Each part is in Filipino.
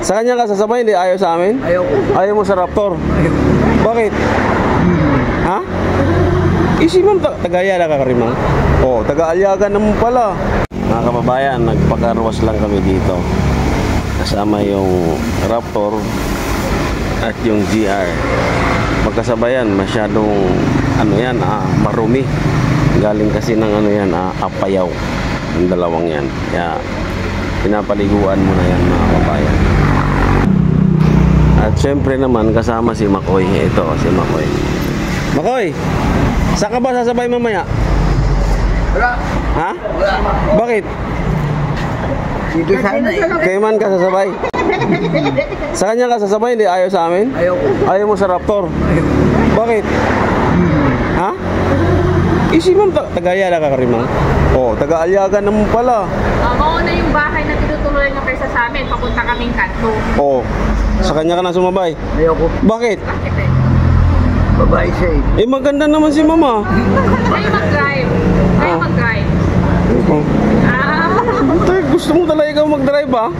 Sa kanya ka sasabay, hindi ayaw sa amin? Ayaw ko. Ayaw mo sa Raptor? Ayaw ko. Bakit? Ha? Isipan Tagayala ka Karimang? Oo, taga-Alyaga naman pala. Mga kababayan, nagpakarwas lang kami dito. Kasama yung Raptor at yung GR. Magkasabayan, masyadong ano yan, marumi. Galing kasi ng ano yan, Apayaw. Yung dalawang yan. Kaya pinapaliguan mo na yan mga kababayan. At syempre naman kasama si Makoy. Ito si Makoy. Makoy, saan ka ba sasabay mamaya? Wala. Ha? Wala. Bakit? Dito sana eh. Kay man ka sasabay? Sa kanya ka sasabay, hindi ayaw sa amin? Ayaw ko. Ayaw mo sa Raptor? Ayaw ko. Bakit? Ha? Isipan Tagayala ka Karimang? Oo, taga-Alyaga naman pala. Mauna yung bahay na tinutuloy ng kaysa sa amin, papunta kaming kanto. Oo. Sa kanya ka na sumabay? Ayaw ko. Bakit? Bakit eh? Babae siya eh. Eh maganda naman si mama. Kayo mag-drive. Kayo mag-drive. Oh. Ah. Tay, gusto mo talaga ikaw mag-drive ba?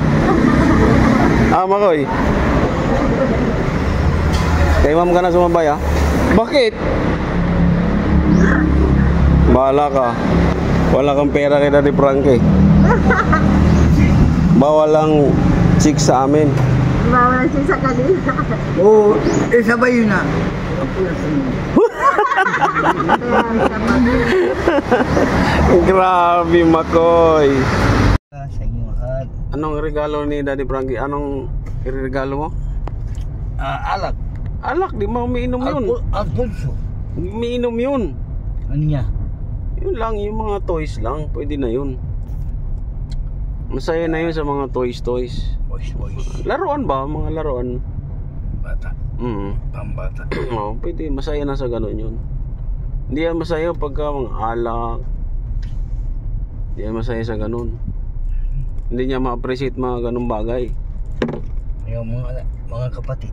Makoy. Kay ma'am ka na sumabay ha? Bakit? Bahala ka. Wala kang pera kay Daddy Frankie. Bawal lang chick sa amin. Bawal siya sa kanila. Oo, sabay yun na. Grabe, Makoy. Sa inyo lahat. Anong regalo ni Daddy Frankie? Anong regalo mo? Alak. Alak, di mo umiinom yun. Alfonso. Umiinom yun. Ano niya? Yun lang, yung mga toys lang. Pwede na yun. Masaya na yun sa mga toys. Boys. Laruan ba? Mga laruan. Bata. Pambata. Oo, pwede. Masaya na sa ganun yun. Hindi yan masaya pagka mga alak. Hindi yan masaya sa ganun. Hindi niya ma-appreciate mga ganun bagay. Yung mga kapatid.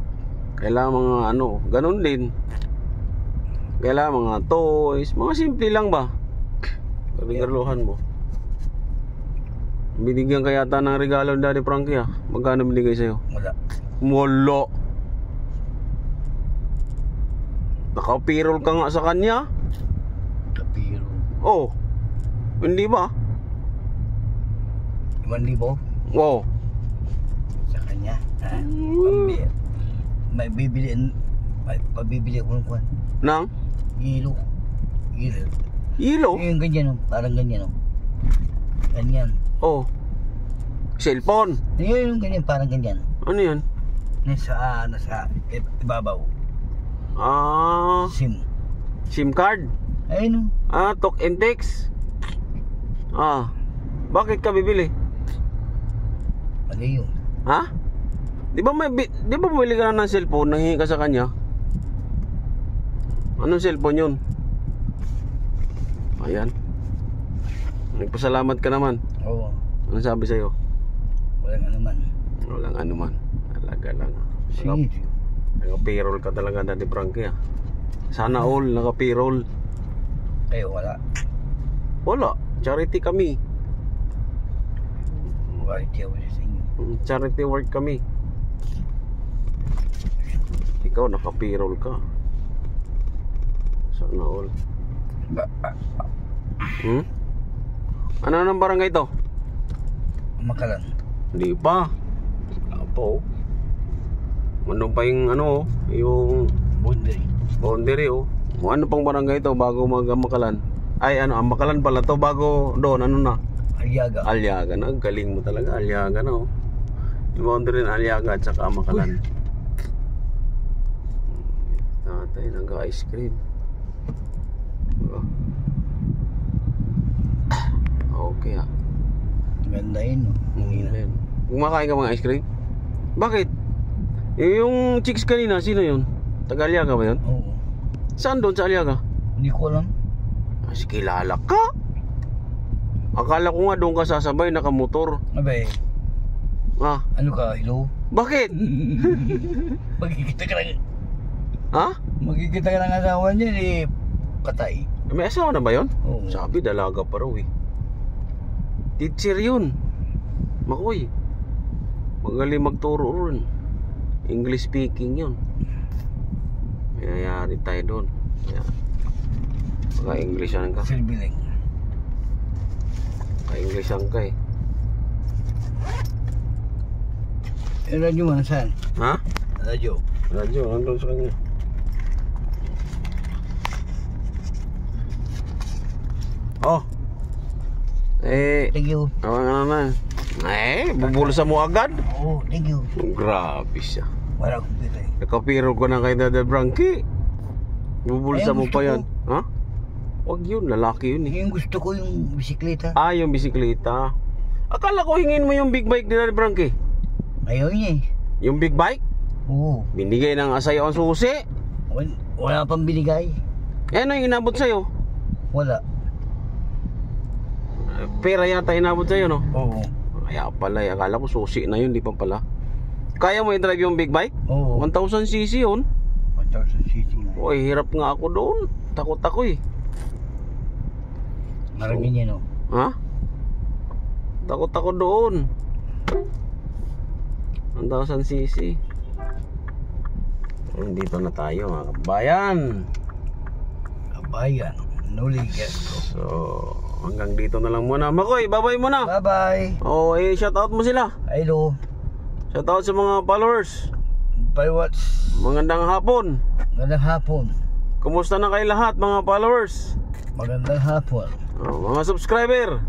Kailangan mga ano, ganun din. Kailangan mga toys. Mga simple lang ba? Regaluhan mo. Binigyan ka yata ng regalo ni Daddy Frankie ah. Magkano binigay sa'yo? Wala. Wala. Nakapirol ka nga sa kanya. Kapiro. Oh. Hindi ba? 5,000 Oh. sa kanya. May pabibili ko ng Nang? Ilo. Ilo? Yung ganyan, parang ganyan. Ganyan. Oh. Cellphone. Yung ganyan, parang ganyan. Ano yan? Nasa ibabaw. SIM card. Ayun. Talk and text. Bakit ka bibili? Mali yun. Ha? Di ba bumili ka na ng cellphone, nanghingi ka sa kanya? Anong cellphone yun? Ayan. Nagpasalamat ka naman. Oo. Ano sabi sa'yo? Walang anuman. Walang anuman. Talaga lang. Sige. Naka-payroll ka talaga, Daddy Frankie ah. Sana all, naka-payroll. Kayo wala. Wala. Charity kami. Quality ako sa inyo. Charity work kami. Ikaw naka-payroll ka. Sana all. Ano nang barangay ito? Makalan. Hindi pa. Apo. Ano pa yung ano, yung boundary oh. Ano pang barangay ito bago Makalan? Ay ano, Makalan pala to bago doon ano na? Alyaga na. Galing mo talaga. Alyaga na oh. Yung boundary na Alyaga at saka Makalan. Tatay nag-ice cream. Okay ah. Ganda yun. Yan. Kumakain ka mga ice cream? Bakit? Yung chicks kanina, sino yun? Taga-Alyaga ba yun? Oo. Saan doon sa Alyaga? Hindi ko alam. Mas kilala ka? Akala ko nga doon ka sasabay, nakamotor. Abay, ano ka, hello? Bakit? Magkikita ka lang. Ha? Magkikita ka ng asawa niya, patay. May asawa na ba yun? Oo. Sabi, dalaga pa raw eh. Teacher yun. Makoy. Magaling magturo ron. English speaking yun. Mayayari tayo doon. Ayan. Mga Englishan ka. Silbiling. Mga Englishan ka eh. Eh, radyo mo saan? Ha? Radyo. Radyo, nandun sa kanya. Oh. Thank you. Ano naman? Bubulsa mo agad? Oo, thank you. Grabe siya. Wala akong pera eh. Nakapiro ko na kay Dada Frankie. Bubulsa Ay, mo gusto pa yan. ko. Ha? Wag yun, lalaki yun eh. Yung gusto ko yung bisikleta. Ah, yung bisikleta. Akala ko hingin mo yung big bike ni Dada Frankie. Ayaw niya eh. Yung big bike? Oo. Binigay ng asayo ang susi. Wala pang binigay. Eh, ano yung inabot sa'yo? Wala. Pera yata inabot sa'yo, no? Oo. Kaya pala, akala ko susi na yun, di pa pala. Kaya mo i-drive yung big bike? Oo. 1,000cc yun? 1,000cc nga. Uy, hirap nga ako doon. Takot ako eh. Marami niya no. Ha? Takot ako doon. 1,000cc. Dito na tayo mga kabayan. Kabayan. Nuligas ko. So, hanggang dito na lang muna. Makoy, bye-bye muna. Bye-bye. Oh, shoutout mo sila. Hello. Shoutout sa mga followers. Bye watch. Magandang hapon. Magandang hapon. Kumusta na kayo lahat mga followers? Magandang hapon. Oh, mga subscriber.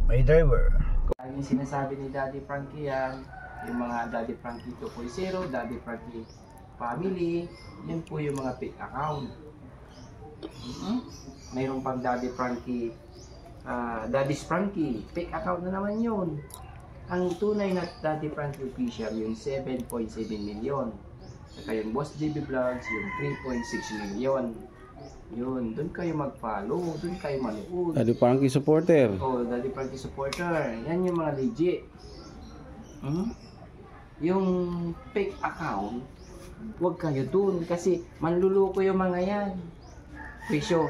May driver. Yung sinasabi ni Daddy Frankie yan, yung mga Daddy Frankie 2.0, Daddy Frankie Family, yun po yung mga fake account. Mayroon pang Daddy Frankie, Daddy's Frankie, fake account na naman yun. Ang tunay na Daddy Frankie official, yung 7.7 million. Saka yung Boss JB Vlogs, yung 3.6 million. Yun, doon kayo mag-follow, doon kayo manood. Daddy Frankie supporter. Oh, Daddy Frankie supporter. Yan yung mga legit. Yung fake account, huwag kayo dun kasi manluloko yung mga yan. Kesyo,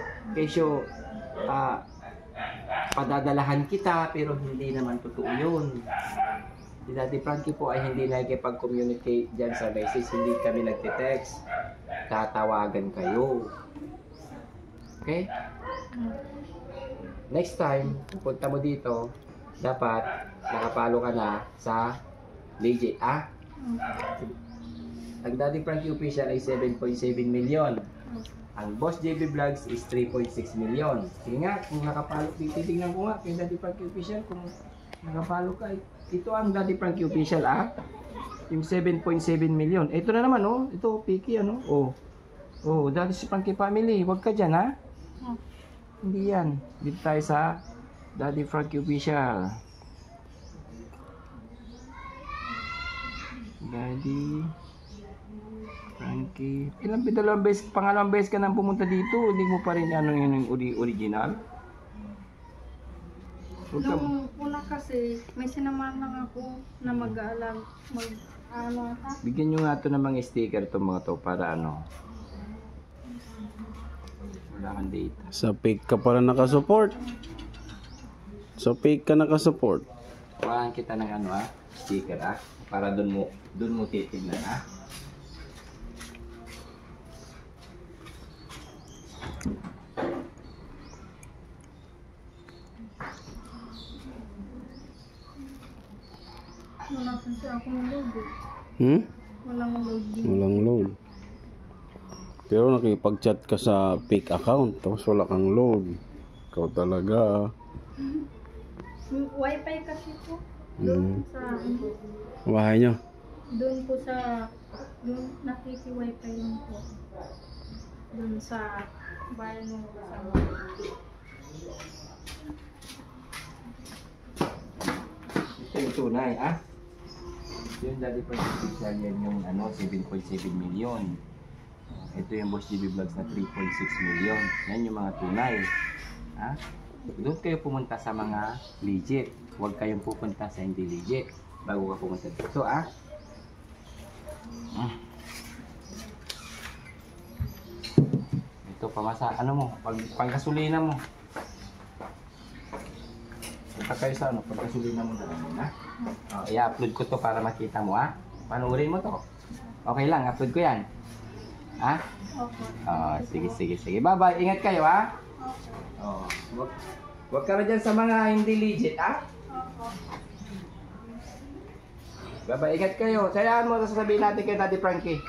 padadalahan kita pero hindi naman totoo yun. Si Daddy Frankie po ay hindi nakikipag-communicate dyan sa message, hindi kami nagte-text. Tatawagan kayo. Okay? Next time, pupunta mo dito, dapat nakapalo ka na sa legit, Ang Daddy Frankie official ay 7.7 million. Ang Boss JB Vlogs is 3.6 million. Sige nga, kung nakapalo, titignan ko nga kay Daddy Frankie official kung nakapalo ka. Ito ang Daddy Frankie official, yung 7.7 million. Ito na naman, ito, Piki, Daddy Frankie Family, huwag ka dyan, Hindi yan. Dito tayo sa Daddy Frankie official. Daddy Frankie. Pangalawang beses ka nang pumunta dito, hindi mo pa rin yung original? Nung una kasi, may sinamahan lang ako na Bigyan nyo nga ito ng mga sticker to mga to para wala kang data. Sa fake ka pala nakasupport. Sa fake ka nakasupport. Kuhaan kita ng sticker para doon mo titignan wala kasi akong load Walang load din. Walang load. Pero nakipag-chat ka sa fake account tapos wala kang load. Ikaw talaga. Wi-Fi kasi po. Doon sa Bahay nyo? doon po sa nakiki-Wi-Fi lang po. Doon sa bayan ng kasama. Ito yung tunay, Yung Daddy Frankie official yan yung 7.7 million. Ito yung Boss JB Vlogs na 3.6 million. Yan yung mga tunay. Doon kayo pumunta sa mga legit. Huwag kayong pupunta sa hindi legit bago ka pumunta dito, Ito pamasa, panggasolina mo. punta kayo sa ano, pagkasulina mo na namin, ha? I-upload ko to para makita mo, ha? Panoorin mo to. Okay lang, upload ko yan. Ha? Opo. Sige. Bye-bye. Ingat kayo, ha? Huwag ka na dyan sa mga hindi legit, ha? Opo. Bye-bye. Ingat kayo. Sayaan mo, sasabihin natin kay Daddy Frankie.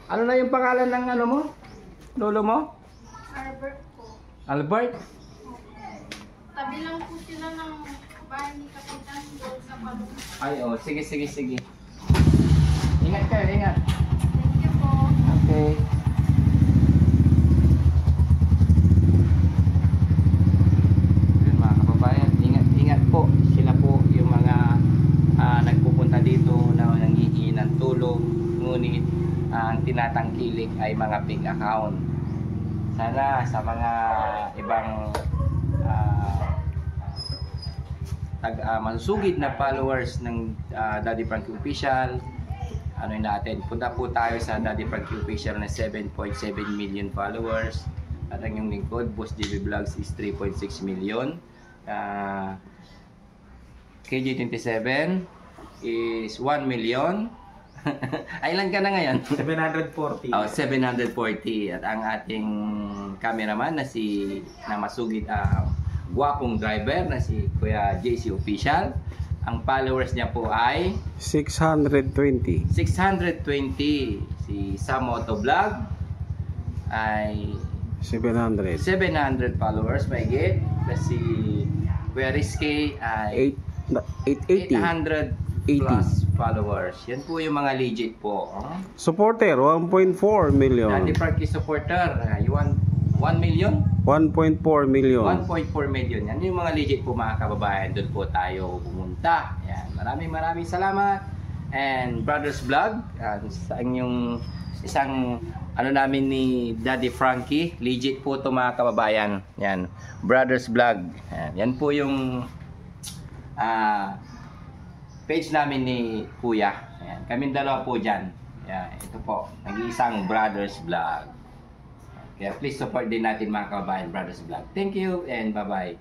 Ano na yung pangalan ng ano mo? Lolo mo? Albert po. Albert? Tabi lang po sila ng bahay ni Kapitan doon sa Palong. Ay, sige. Ingat kayo, ingat. Thank you po. Okay. Yun mga kababayan, ingat po. Sila po yung mga nagpupunta dito na nanghihingi ng tulong. Ngunit ang tinatangkilik ay mga big account. Sana sa mga ibang masusugid na followers ng Daddy Frankie Official, ano natin, punta po tayo sa Daddy Frankie Official na 7.7 million followers. At ang yung lingkod, Boss JB Vlogs is 3.6 million. KJ27 is 1 million. Ay, ilan ka na ngayon? 740. 740. At ang ating cameraman na masugid, gwapong driver na si Kuya JC Official. Ang followers niya po ay 620. 620. Si Sam Moto Vlog ay 700. 700 followers, may get. Tapos si Kuya Rizky ay 880. 800 plus followers. Yan po yung mga legit po. Supporter, 1.4 million. Daddy Frankie supporter, you want 1 million? 1.4 million. 1.4 million. Yan yung mga legit po mga kababayan. Doon po tayo pumunta. Yan. Maraming salamat. And Brothers Vlog, sa inyong isang ano namin ni Daddy Frankie. Legit po ito mga kababayan. Yan. Brothers Vlog. Yan po yung page namin ni Kuya. Yan. Kaming dalawa po dyan. Yan. Ito po. Nag-iisang Brothers Vlog. Kaya please support din natin mga kababayan, Brothers Vlog. Thank you and bye-bye.